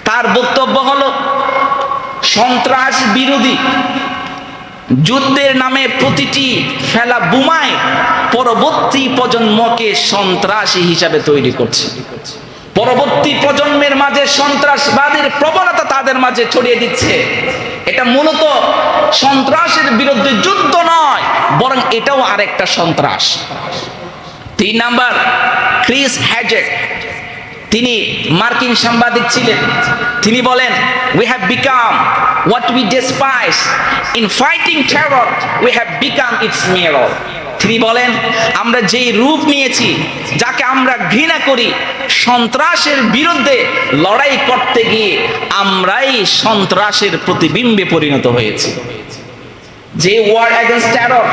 তার বক্তব্য হলো সন্ত্রাস বিরোধী যুদ্ধের নামে প্রতিটি ফেলা বোমায় পরবর্তী প্রজন্মকে সন্ত্রাসী হিসাবে তৈরি করছে। পরবর্তী প্রজন্মের মাঝে সন্ত্রাসবাদের প্রবণতা তাদের মাঝে ছড়িয়ে দিচ্ছে। এটা মূলত সন্ত্রাসের বিরুদ্ধে যুদ্ধ নয়, বরং এটাও আরেকটা সন্ত্রাস। 3 নাম্বার, ক্রিস হ্যাজেক, তিনি মার্কিন সাংবাদিক ছিলেন। তিনি বলেন, we have become what we despise. In fighting terror, we have become its mirror. তিনি বলেন, আমরা যেই রূপ নিয়েছি, যাকে আমরা ঘৃণা করি, সন্ত্রাসের বিরুদ্ধে লড়াই করতে গিয়ে আমরাই সন্ত্রাসের প্রতিবিম্বে পরিণত হয়েছি। যে ওয়ার এগেইনস্ট টেরর,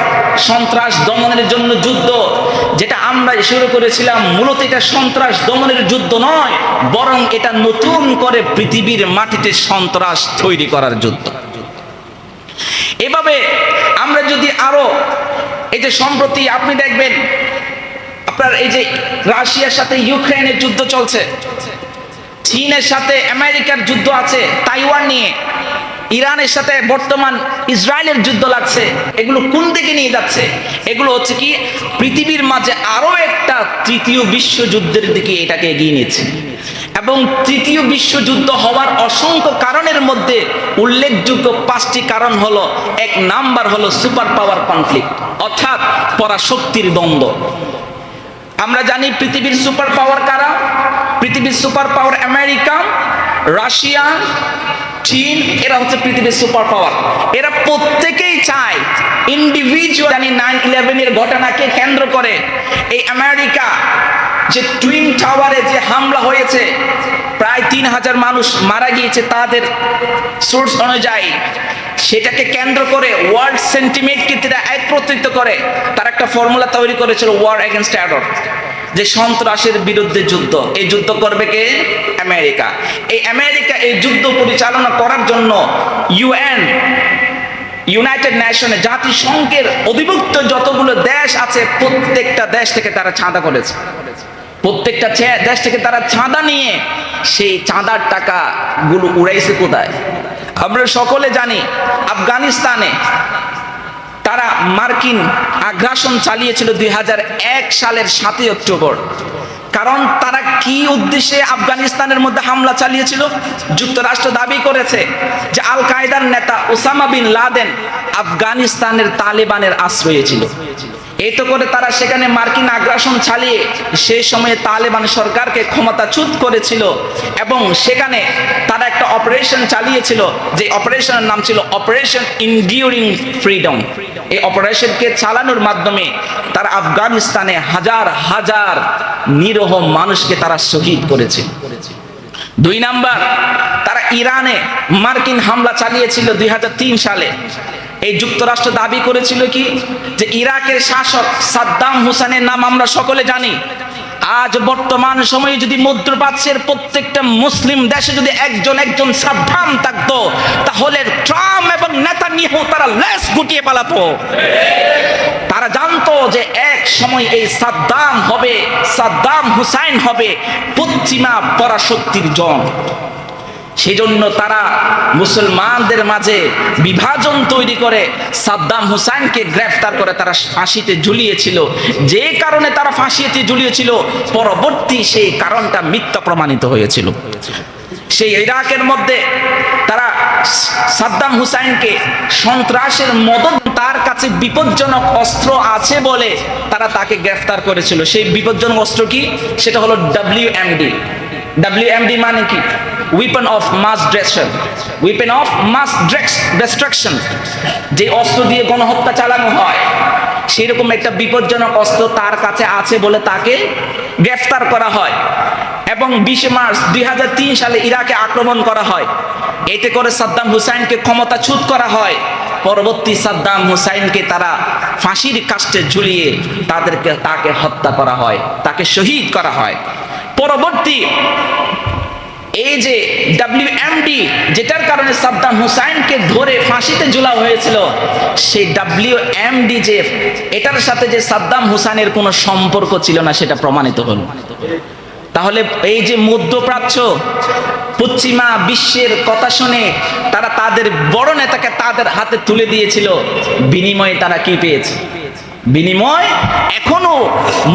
সন্ত্রাস দমনের জন্য যুদ্ধ, যেটা আমরা শুরু করেছিলাম, মূলত এটা সন্ত্রাস দমনের যুদ্ধ নয়, বরং এটা নতুন করে পৃথিবীর মাটিতে সন্ত্রাস তৈরি করার যুদ্ধ। এভাবে আমরা যদি আরো, এই যে সম্প্রতি আপনি দেখবেন আপনার এই যে রাশিয়ার সাথে ইউক্রেনের যুদ্ধ চলছে, চীনের সাথে আমেরিকার যুদ্ধ আছে তাইওয়ান নিয়ে, ইরানের সাথে বর্তমান ইসরায়েলের যুদ্ধ লাগছে, এগুলো কোন দিকে নিয়ে যাচ্ছে? এগুলো হচ্ছে কি পৃথিবীর মাঝে আরো একটা তৃতীয় বিশ্বযুদ্ধের দিকে এটাকে এগিয়ে নিচ্ছে। এবং তৃতীয় বিশ্বযুদ্ধ হওয়ার অসংখ্য কারণের মধ্যে উল্লেখযোগ্য 5টি কারণ হলো, 1 নাম্বার হলো সুপার পাওয়ার কনফ্লিক্ট, অর্থাৎ পরাশক্তির দ্বন্দ্ব। আমরা জানি পৃথিবীর সুপার পাওয়ার কারা? পৃথিবীর সুপার পাওয়ার আমেরিকা, রাশিয়া, চীন, এরা হচ্ছে পৃথিবীর সুপার পাওয়ার। এরা প্রত্যেকেই চায় ইন্ডিভিজুয়াল, জানি 9/11 এর ঘটনাকে কেন্দ্র করে এই আমেরিকা যে টুইন টাওয়ারে যে হামলা হয়েছে, প্রায় 3000 মানুষ মারা গিয়েছে তাদের সোর্স অনুযায়ী, সেটাকে কেন্দ্র করে ওয়ার্ল্ড সেন্টিমেন্টকে তারা একত্রিত করে তার একটা ফর্মুলা তৈরি করেছিল, ওয়ার এগেইনস্ট টেরর, যে সন্ত্রাসের বিরুদ্ধে যুদ্ধ। এই যুদ্ধ করবে কে? আমেরিকা। এই আমেরিকা এই যুদ্ধ পরিচালনা করার জন্য ইউনাইটেড নেশনে, জাতিসংঘের অধিভুক্ত যতগুলো দেশ আছে, প্রত্যেকটা দেশ থেকে তারা চাঁদা করেছে। প্রত্যেকটা দেশ থেকে তারা চাঁদা নিয়ে সেই চাঁদার টাকা গুলো উড়াইছে কোথায়? আমরা সকলে জানি আফগানিস্তানে তারা মার্কিন আগ্রাসন চালিয়েছিল 2001 সালের 7ই অক্টোবর। কারণ তারা কি উদ্দেশ্যে আফগানিস্তানের মধ্যে হামলা চালিয়েছিল? যুক্তরাষ্ট্র দাবি করেছে যে আল কায়দার নেতা ওসামা বিন লাদেন আফগানিস্তানের তালেবানের আশ্রয়ে ছিল। এতে করে তারা সেখানে মার্কিন আগ্রাসন চালিয়ে সেই সময়ে তালেবান সরকারকে ক্ষমতাচ্যুত করেছিল এবং সেখানে তারা একটা অপারেশন চালিয়েছিল, যে অপারেশনের নাম ছিল অপারেশন ইনডিউরিং ফ্রিডম। এই অপারেশনকে চালানোর মাধ্যমে তারা আফগানিস্তানে হাজার হাজার নিরীহ মানুষকে তারা শহীদ করেছে। 2 নাম্বার, তারা ইরানে মার্কিন হামলা চালিয়েছিল 2003 সালে। এই যুক্তরাষ্ট্র দাবি করেছিল কি, যে ইরাকের শাসক সাদ্দাম হুসেনের নাম আমরা সকলে জানি। আজ বর্তমান সময়ে যদি মধ্যপ্রাচ্যের প্রত্যেকটা মুসলিম দেশে যদি একজন সাদ্দাম থাকতো, তাহলে ট্রাম্প এবং নেতানিয়াহু তারা লেজ গুটিয়ে পালাতো। তারা জানতো যে এক সময় এই সাদ্দাম হুসাইন হবে পশ্চিমা পরাশক্তির জন। সেজন্য তারা মুসলমানদের মাঝে বিভাজন তৈরি করে সাদ্দাম হুসাইনকে গ্রেফতার করে তারা ফাঁসিতে ঝুলিয়েছিল। যে কারণে তারা ফাঁসিতে ঝুলিয়েছিল, পরবর্তী সেই কারণটা মিথ্যা প্রমাণিত হয়েছিল। সেই ইরাকের মধ্যে তারা সাদ্দাম হুসাইনকে সন্ত্রাসের মদত, তার কাছে বিপজ্জনক অস্ত্র আছে বলে তারা তাকে গ্রেফতার করেছিল। সেই বিপজ্জনক অস্ত্র কি? সেটা হলো WMD। WMD মানে কি? Weapon of mass destruction. Weapon of mass destruction, যে অস্ত্র দিয়ে গণহত্যা চালানো হয়, সেরকম একটা বিপজ্জনক অস্ত্র তার কাছে আছে বলে তাকে গ্রেফতার করা হয়। এবং 20 মার্চ 2003 সালে ইরাকে আক্রমণ করা হয়। এতে করে সাদ্দাম হুসাইনকে ক্ষমতাচ্যুত করা হয়। পরবর্তী সাদ্দাম হুসাইনকে তারা ফাঁসির কাস্টে ঝুলিয়ে তাকে হত্যা করা হয়, তাকে শহীদ করা হয়। পরবর্তী এই যে WMD, যেটার কারণে সাদ্দাম হুসাইনকে ধরে ফাঁসিতে ঝুলা হয়েছিল, সেই WMD যে এটার সাথে যে সাদ্দাম হুসাইনের কোনো সম্পর্ক ছিল না, সেটা প্রমাণিত হলো। তাহলে এই যে মধ্যপ্রাচ্য, পশ্চিমা বিশ্বের কথা শুনে তারা তাদের বড় নেতাকে তাদের হাতে তুলে দিয়েছিল, বিনিময়ে তারা কি পেয়েছে? বিনিময় এখনো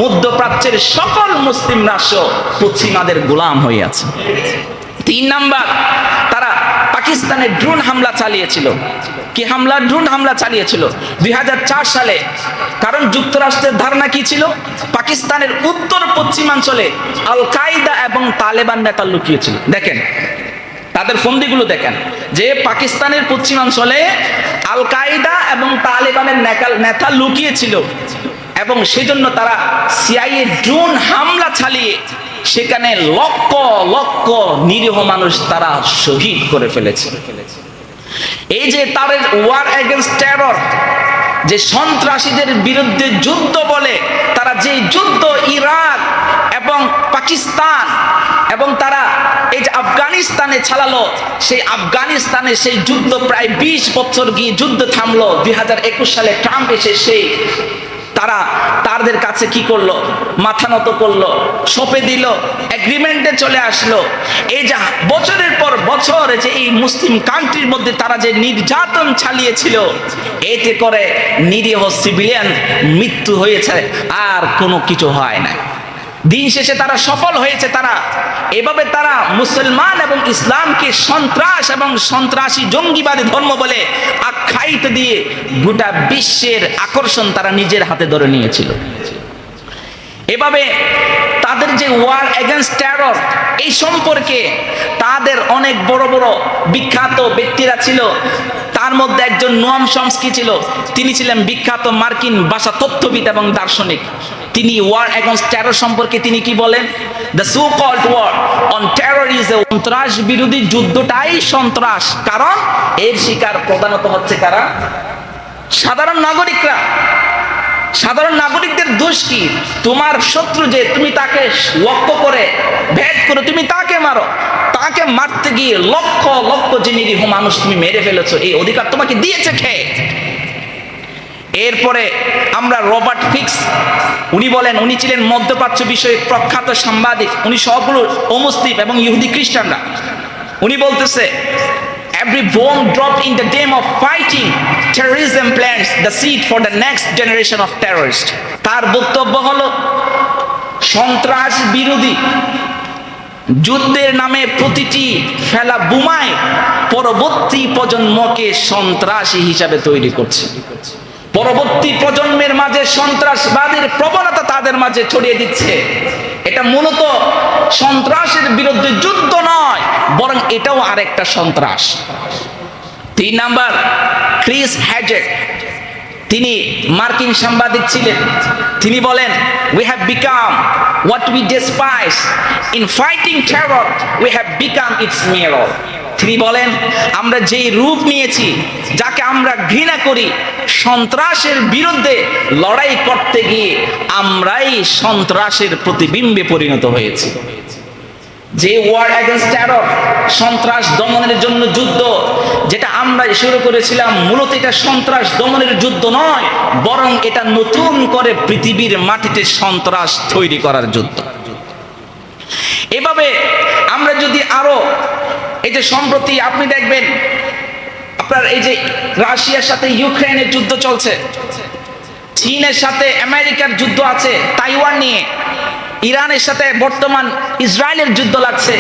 মধ্যপ্রাচ্যের সকল মুসলিম রাষ্ট্র পশ্চিমাদের গোলাম হয়ে আছে। 3 নাম্বার, তারা পাকিস্তানে ড্রোন হামলা চালিয়েছিল। কি হামলা? ড্রোন হামলা চালিয়েছিল 2004 সালে। কারণ যুক্তরাষ্ট্রের ধারণা কি ছিল? পাকিস্তানের উত্তর পশ্চিমাঞ্চলে আল কায়দা এবং তালেবান নেতা লুকিয়েছিল। দেখেন তাদের ফন্দিগুলো দেখেন, যে পাকিস্তানের পশ্চিমাঞ্চলে আল কায়দা এবং তালেবানের নেতা লুকিয়েছিল এবং সেজন্য তারা সিআইএ ড্রোন হামলা চালিয়ে সেখানে লক্ষ লক্ষ নিরীহ মানুষ তারা শহীদ করে ফেলেছে। এই যে তাদের ওয়ার এগেইনস্ট টেরর, যে সন্ত্রাসীদের বিরুদ্ধে যুদ্ধ বলে তারা যে যুদ্ধ ইরাক এবং পাকিস্তান এবং তারা এই যে আফগানিস্তানে চালালো, সেই আফগানিস্তানে সেই যুদ্ধ প্রায় 20 বছর গিয়ে যুদ্ধ থামলো। 2021 সালে ট্রাম্প এসে সেই তারা তাদের কাছে কি করলো? মাথা নত করলো, সঁপে দিল, এগ্রিমেন্টে চলে আসলো। এই যে বছরের পর বছর যে এই মুসলিম কান্ট্রির মধ্যে তারা যে নির্যাতন চালিয়েছিল, এতে করে নিরীহ সিভিলিয়ান মৃত্যু হয়েছে, আর কোনো কিছু হয় না। দিন শেষে তারা সফল হয়েছে। তারা এভাবে তারা মুসলমান এবং ইসলামকে সন্ত্রাস এবং সন্ত্রাসী জঙ্গিবাদী ধর্ম বলে আখ্যায়িত দিয়ে গোটা বিশ্বের আকর্ষণ তারা নিজের হাতে ধরে নিয়েছিল। এভাবে তাদের যে ওয়ার এগেইনস্ট টেরর, এই সম্পর্কে তাদের অনেক বড় বড় বিখ্যাত ব্যক্তিরা ছিল। তার মধ্যে একজন নোয়াম চমস্কি ছিল। তিনি ছিলেন বিখ্যাত মার্কিন ভাষা তত্ত্ববিদ এবং দার্শনিক। তিনি ওয়ার এগেইনস্ট টেরর সম্পর্কে তিনি কি বলেন? The so called war on terror is এ সন্ত্রাস বিরোধী যুদ্ধটাই সন্ত্রাস। কারণ এর শিকার প্রধানত হচ্ছে কারা? সাধারণ নাগরিকরা। সাধারণ নাগরিকদের দোষ কি? তোমার শত্রু যে, তুমি তাকে লক্ষ্য করে ভেদ করে তুমি তাকে মারো, তাকে মারতে গিয়ে লক্ষ লক্ষ যে নিরীহ মানুষ তুমি মেরে ফেলেছো, এই অধিকার তোমাকে দিয়েছে খেয়ে। এরপরে আমরা রবার্ট ফিক্স, উনি বলেন, উনি ছিলেন মধ্যপ্রাচ্য বিষয়ে প্রখ্যাত সাংবাদিক। উনি সবগুলো অমুসলিম এবং ইহুদি খ্রিস্টানরা। উনি বলতেছে, every bomb dropped in the name of fighting terrorism plants the seed for the next generation of terrorists. তার বক্তব্য হলো, সন্ত্রাস বিরোধী যুদ্ধের নামে প্রতিটি ফেলা বোমায় পরবর্তী প্রজন্মকে সন্ত্রাসী হিসাবে তৈরি করছে। পরবর্তী প্রজন্মের মাঝে সন্ত্রাসবাদের প্রবণতা তাদের মাঝে ছড়িয়ে দিচ্ছে। এটা মূলত সন্ত্রাসের বিরুদ্ধে যুদ্ধ নয়, বরং এটাও আরেকটা সন্ত্রাস। 3 নাম্বার, ক্রিস হ্যাজেট, তিনি মার্কিন সাংবাদিক ছিলেন। তিনি বলেন, we have become what we despise in fighting terror, we have become its mirror. তিনি বলেন, আমরা যেই রূপ নিয়েছি, যাকে আমরা ঘৃণা করি, সন্ত্রাসের বিরুদ্ধে লড়াই করতে গিয়ে আমরাই সন্ত্রাসের প্রতিবিম্বে পরিণত হয়েছি। যে ওয়ার এগেইনস্ট টেরর, সন্ত্রাস দমনের জন্য যুদ্ধ, যেটা আমরা শুরু করেছিলাম, মূলত এটা সন্ত্রাস দমনের যুদ্ধ নয়, বরং এটা নতুন করে পৃথিবীর মাটিতে সন্ত্রাস তৈরি করার যুদ্ধ। এভাবে আমরা যদি আরো, এই যে সম্প্রতি আপনি দেখবেন আপনার এই যে রাশিয়ার সাথে ইউক্রেনের যুদ্ধ চলছে, চীনের সাথে আমেরিকার যুদ্ধ আছে তাইওয়ান নিয়ে, ইরানের সাথে বর্তমান ইসরায়েলের যুদ্ধ লাগছে।